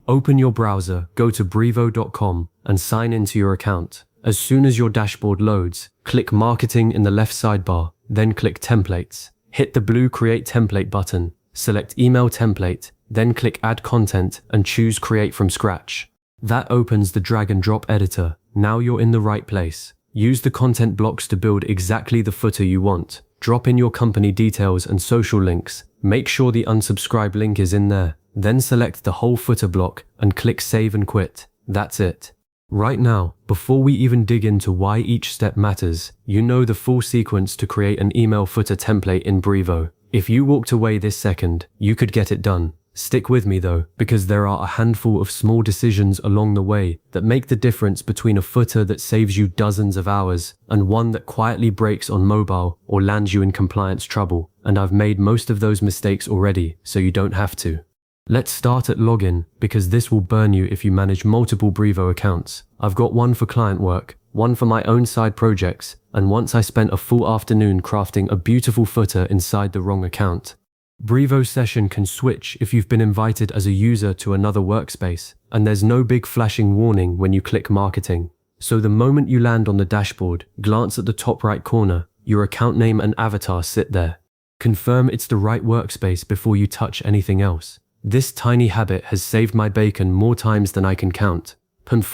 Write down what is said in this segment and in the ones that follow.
Open your browser, go to brevo.com and sign into your account. As soon as your dashboard loads, click Marketing in the left sidebar, then click Templates. Hit the blue Create Template button, select Email Template, then click Add Content and choose Create from Scratch. That opens the drag and drop editor. Now you're in the right place. Use the content blocks to build exactly the footer you want. Drop in your company details and social links. Make sure the unsubscribe link is in there. Then select the whole footer block and click Save and Quit. That's it. Right now, before we even dig into why each step matters, you know the full sequence to create an email footer template in Brevo. If you walked away this second, you could get it done. Stick with me though, because there are a handful of small decisions along the way that make the difference between a footer that saves you dozens of hours and one that quietly breaks on mobile or lands you in compliance trouble. And I've made most of those mistakes already, so you don't have to. Let's start at login, because this will burn you if you manage multiple Brevo accounts. I've got one for client work, one for my own side projects, and once I spent a full afternoon crafting a beautiful footer inside the wrong account. Brevo session can switch if you've been invited as a user to another workspace, and there's no big flashing warning when you click Marketing. So the moment you land on the dashboard, glance at the top right corner, your account name and avatar sit there. Confirm it's the right workspace before you touch anything else. This tiny habit has saved my bacon more times than I can count. Once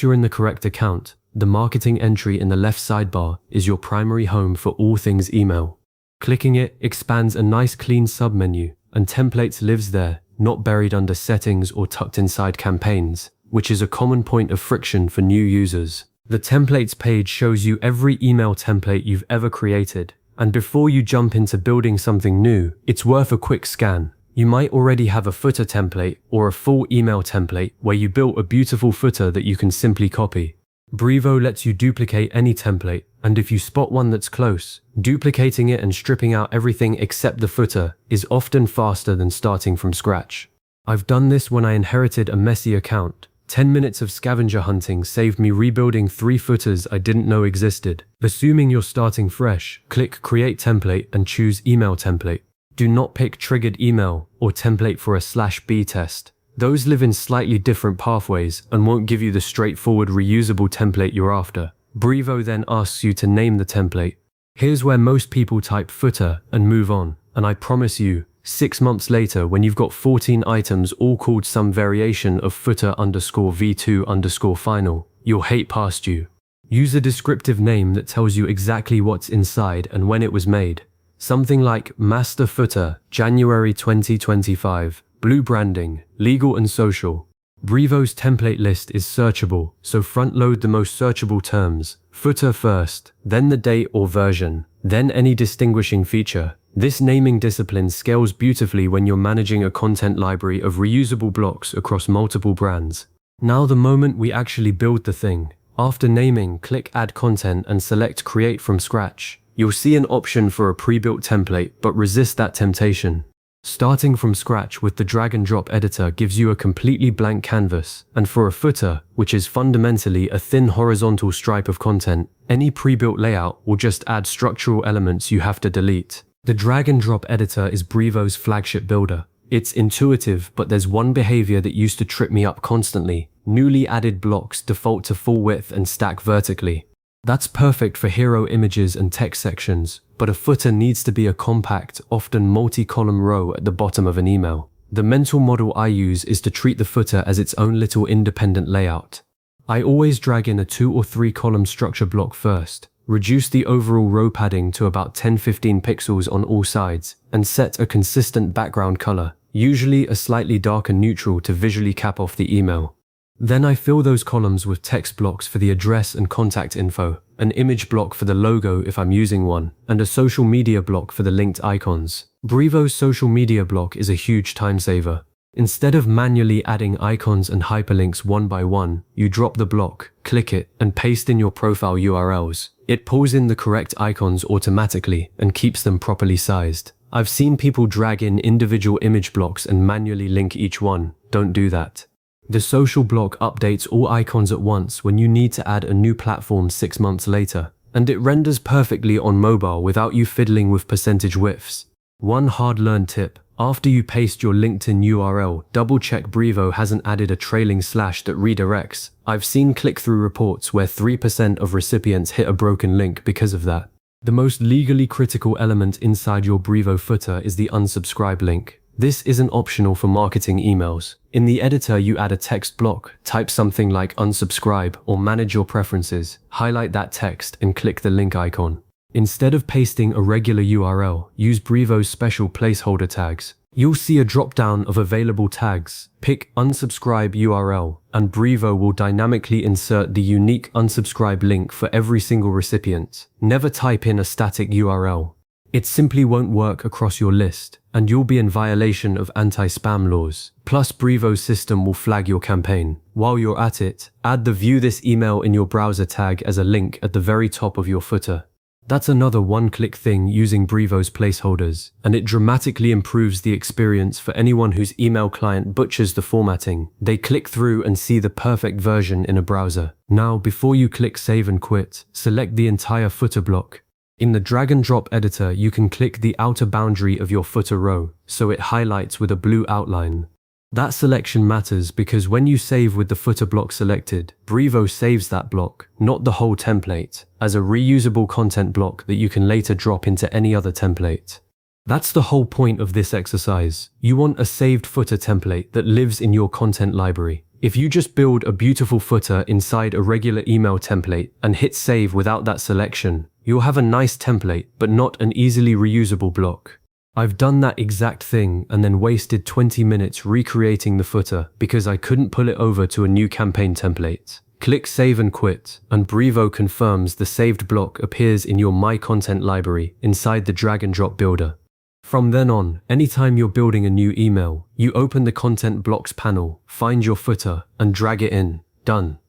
you're in the correct account, the marketing entry in the left sidebar is your primary home for all things email. Clicking it expands a nice clean submenu, and Templates lives there, not buried under settings or tucked inside campaigns, which is a common point of friction for new users. The Templates page shows you every email template you've ever created. And before you jump into building something new, it's worth a quick scan. You might already have a footer template or a full email template where you built a beautiful footer that you can simply copy. Brevo lets you duplicate any template, and if you spot one that's close, duplicating it and stripping out everything except the footer is often faster than starting from scratch. I've done this when I inherited a messy account. 10 minutes of scavenger hunting saved me rebuilding 3 footers I didn't know existed. Assuming you're starting fresh, click Create Template and choose Email Template. Do not pick Triggered Email or Template for a /B test. Those live in slightly different pathways and won't give you the straightforward reusable template you're after. Brevo then asks you to name the template. Here's where most people type footer and move on, and I promise you, 6 months later, when you've got 14 items all called some variation of footer_v2_final, you'll hate past you. Use a descriptive name that tells you exactly what's inside and when it was made. Something like Master Footer, January 2025, Blue Branding, Legal and Social. Brevo's template list is searchable, so front-load the most searchable terms. Footer first, then the date or version, then any distinguishing feature. This naming discipline scales beautifully when you're managing a content library of reusable blocks across multiple brands. Now the moment we actually build the thing. After naming, click Add Content and select Create from Scratch. You'll see an option for a pre-built template, but resist that temptation. Starting from scratch with the drag and drop editor gives you a completely blank canvas, and for a footer, which is fundamentally a thin horizontal stripe of content, any pre-built layout will just add structural elements you have to delete. The drag and drop editor is Brevo's flagship builder. It's intuitive, but there's one behavior that used to trip me up constantly. Newly added blocks default to full width and stack vertically. That's perfect for hero images and text sections, but a footer needs to be a compact, often multi-column row at the bottom of an email. The mental model I use is to treat the footer as its own little independent layout. I always drag in a 2 or 3 column structure block first, reduce the overall row padding to about 10-15 pixels on all sides, and set a consistent background color, usually a slightly darker neutral to visually cap off the email. Then I fill those columns with text blocks for the address and contact info, an image block for the logo if I'm using one, and a social media block for the linked icons. Brevo's social media block is a huge time saver. Instead of manually adding icons and hyperlinks one by one, you drop the block, click it, and paste in your profile URLs. It pulls in the correct icons automatically and keeps them properly sized. I've seen people drag in individual image blocks and manually link each one. Don't do that. The social block updates all icons at once when you need to add a new platform 6 months later, and it renders perfectly on mobile without you fiddling with percentage widths. One hard-learned tip: After you paste your LinkedIn URL, double-check Brevo hasn't added a trailing slash that redirects. I've seen click-through reports where 3% of recipients hit a broken link because of that. The most legally critical element inside your Brevo footer is the unsubscribe link. This isn't optional for marketing emails. In the editor, you add a text block, type something like unsubscribe or manage your preferences, highlight that text and click the link icon. Instead of pasting a regular URL, use Brevo's special placeholder tags. You'll see a drop-down of available tags. Pick unsubscribe URL, and Brevo will dynamically insert the unique unsubscribe link for every single recipient. Never type in a static URL. It simply won't work across your list, and you'll be in violation of anti-spam laws. Plus, Brevo's system will flag your campaign. While you're at it, add the view this email in your browser tag as a link at the very top of your footer. That's another one-click thing using Brevo's placeholders, and it dramatically improves the experience for anyone whose email client butchers the formatting. They click through and see the perfect version in a browser. Now, before you click Save and Quit, select the entire footer block. In the drag and drop editor, you can click the outer boundary of your footer row, so it highlights with a blue outline. That selection matters because when you save with the footer block selected, Brevo saves that block, not the whole template, as a reusable content block that you can later drop into any other template. That's the whole point of this exercise. You want a saved footer template that lives in your content library. If you just build a beautiful footer inside a regular email template and hit save without that selection, you'll have a nice template, but not an easily reusable block. I've done that exact thing and then wasted 20 minutes recreating the footer because I couldn't pull it over to a new campaign template. Click Save and Quit, and Brevo confirms the saved block appears in your My Content library inside the drag and drop builder. From then on, anytime you're building a new email, you open the Content Blocks panel, find your footer, and drag it in. Done.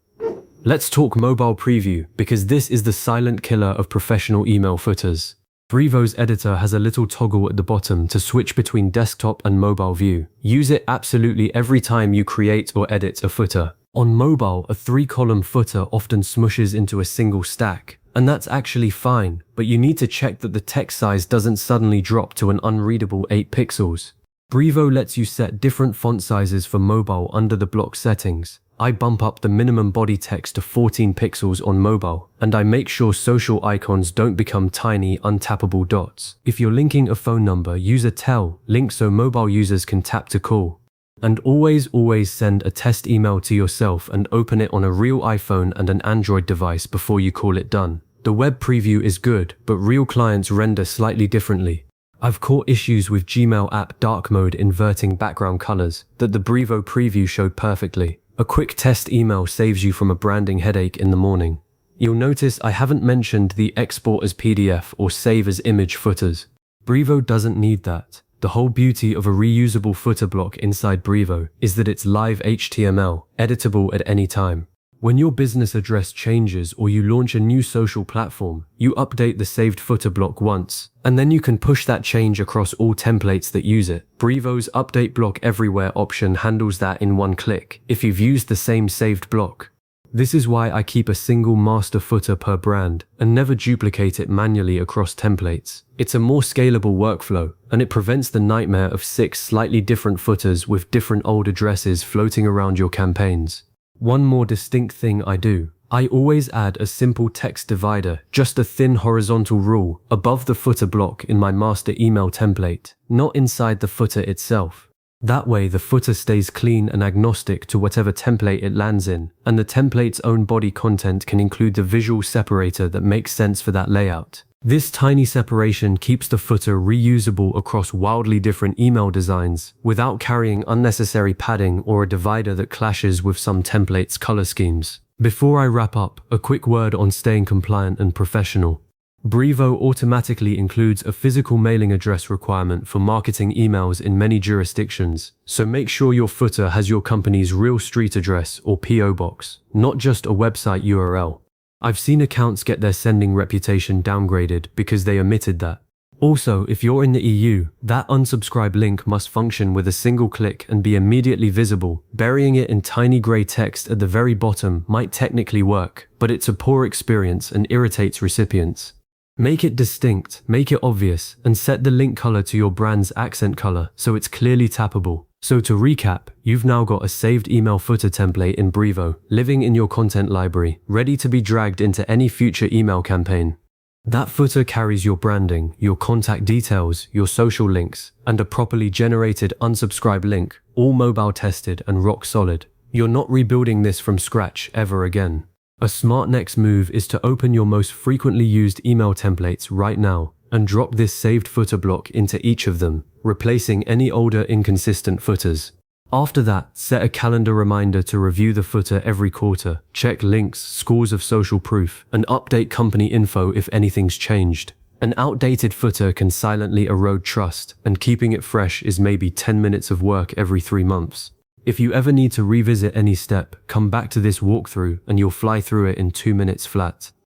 Let's talk mobile preview because this is the silent killer of professional email footers. Brevo's editor has a little toggle at the bottom to switch between desktop and mobile view. Use it absolutely every time you create or edit a footer. On mobile, a 3-column footer often smushes into a single stack, and that's actually fine, but you need to check that the text size doesn't suddenly drop to an unreadable 8 pixels. Brevo lets you set different font sizes for mobile under the block settings. I bump up the minimum body text to 14 pixels on mobile, and I make sure social icons don't become tiny, untappable dots. If you're linking a phone number, use a tel link so mobile users can tap to call. And always send a test email to yourself and open it on a real iPhone and an Android device before you call it done. The web preview is good, but real clients render slightly differently. I've caught issues with Gmail app dark mode inverting background colors that the Brevo preview showed perfectly. A quick test email saves you from a branding headache in the morning. You'll notice I haven't mentioned the export as PDF or save as image footers. Brevo doesn't need that. The whole beauty of a reusable footer block inside Brevo is that it's live HTML, editable at any time. When your business address changes or you launch a new social platform, you update the saved footer block once, and then you can push that change across all templates that use it. Brevo's Update Block Everywhere option handles that in one click if you've used the same saved block. This is why I keep a single master footer per brand and never duplicate it manually across templates. It's a more scalable workflow, and it prevents the nightmare of 6 slightly different footers with different old addresses floating around your campaigns. One more distinct thing I do. I always add a simple text divider, just a thin horizontal rule, above the footer block in my master email template, not inside the footer itself. That way the footer stays clean and agnostic to whatever template it lands in, and the template's own body content can include the visual separator that makes sense for that layout. This tiny separation keeps the footer reusable across wildly different email designs without carrying unnecessary padding or a divider that clashes with some templates' color schemes. Before I wrap up, a quick word on staying compliant and professional. Brevo automatically includes a physical mailing address requirement for marketing emails in many jurisdictions, so make sure your footer has your company's real street address or PO box, not just a website URL. I've seen accounts get their sending reputation downgraded because they omitted that. Also, if you're in the EU, that unsubscribe link must function with a single click and be immediately visible. Burying it in tiny grey text at the very bottom might technically work, but it's a poor experience and irritates recipients. Make it distinct, make it obvious, and set the link color to your brand's accent color so it's clearly tappable. So to recap, you've now got a saved email footer template in Brevo, living in your content library, ready to be dragged into any future email campaign. That footer carries your branding, your contact details, your social links, and a properly generated unsubscribe link, all mobile tested and rock solid. You're not rebuilding this from scratch ever again. A smart next move is to open your most frequently used email templates right now and drop this saved footer block into each of them, replacing any older inconsistent footers. After that, set a calendar reminder to review the footer every quarter, check links, scores of social proof, and update company info if anything's changed. An outdated footer can silently erode trust, and keeping it fresh is maybe 10 minutes of work every 3 months. If you ever need to revisit any step, come back to this walkthrough and you'll fly through it in 2 minutes flat.